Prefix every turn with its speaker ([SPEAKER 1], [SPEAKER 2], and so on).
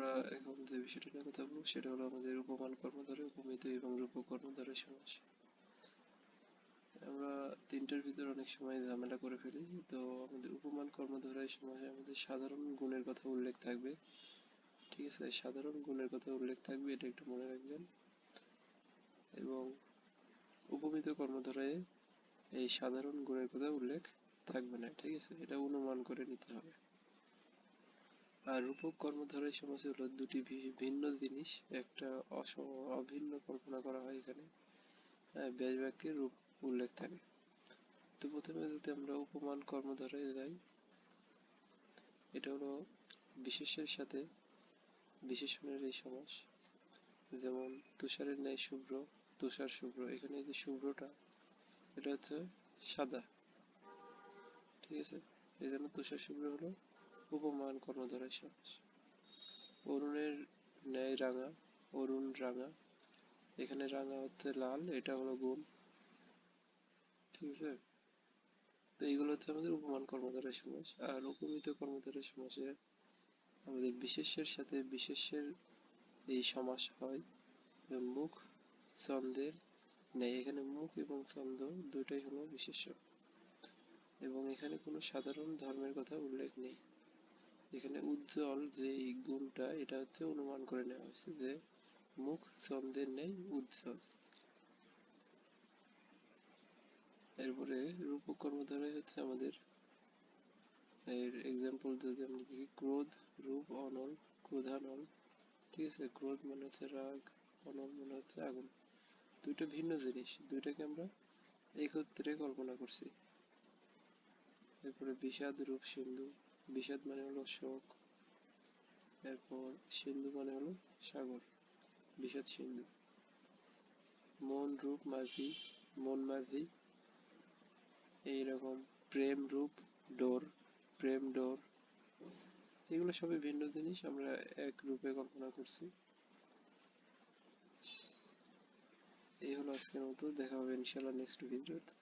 [SPEAKER 1] আমরা এখন যে বিষয়টা নিয়ে কথা বলবো সেটা হলো আমাদের উপমান কর্মধারয়, উপমিত এবং রূপক কর্মধারয় সমাস। আমরা তিনটার ভিতরে অনেক সময় ঝামেলা করে ফেলি। তো আমাদের উপমান কর্মধারয় সমাসে আমাদের সাধারণ গুণের কথা উল্লেখ থাকবে। ঠিক আছে, সাধারণ গুণের কথা উল্লেখ থাকবে, এটা একটু মনে রাখবেন। এবং উপমিত কর্মধারয়ে এই সাধারণ গুণের কথা উল্লেখ থাকবে না। ঠিক আছে, এটা অনুমান করে নিতে হবে। আর রূপক কর্মধারয় সমাসে হলো দুটি ভিন্ন জিনিস একটা অভিন্ন কল্পনা করা হয় এখানে। ব্যাস বাক্যের রূপ উল্লেখ থাকে। তো প্রথমে যদি আমরা উপমান কর্মধারয়ে যাই, এটা হলো বিশেষের সাথে বিশেষণের এই সমাস। যেমন তুষারের ন্যায় শুভ্র, তুষার শুভ্র। এখানে যে শুভ্রটা, এটা হচ্ছে সাদা। ঠিক আছে, এই জন্য তুষার শুভ্র হলো উপমান কর্মধারয় সমাস। অরুণের ন্যায় রাঙা, অরুণ রাঙা। এখানে রাঙা হচ্ছে লাল, এটা হলো গুণ। ঠিক আছে, তো এইগুলো হচ্ছে আমাদের উপমান কর্মধারয় সমাস। আর উপমিত কর্মধারয় সমাসে আমাদের বিশেষ্যের সাথে বিশেষ্যের এই সমাস হয়। মুখ ছন্দের নেই, এখানে মুখ এবং ছন্দ দুইটাই হলো বিশেষ্য। এবং এখানে কোনো সাধারণ ধর্মের কথা উল্লেখ নেই। এখানে উজ্জ্বল যে গুণটা, এটা হচ্ছে অনুমান করে নেওয়া হয়েছে যে মুখ ছন্দের নেই উজ্জ্বল। এরপরে রূপক কর্মধারয় হচ্ছে আমাদের এর এক্সাম্পল যদি আমরা দেখি, ক্রোধ, রূপ, অনল, ক্রোধানল। ঠিক আছে, ক্রোধ মানে হচ্ছে রাগ, অনল মানে হচ্ছে আগুন। দুইটা ভিন্ন জিনিস, দুইটাকে আমরা একত্রে কল্পনা করছি। এরপরে বিষাদ, রূপ, সিন্ধু। বিষাদ মানে হলো শোক, এরপর সিন্ধু মানে হলো সাগর, বিষাদ সিন্ধু। মন, রূপ, মাঝি, মন মাঝি। এইরকম প্রেম, রূপ, ডোর, প্রেম ডোর। এগুলো সবই ভিন্ন জিনিস, আমরা এক রূপে কল্পনা করছি। এই হলো আজকের মতো, দেখা হবে ইনশাল্লাহ নেক্সট ভিডিওতে।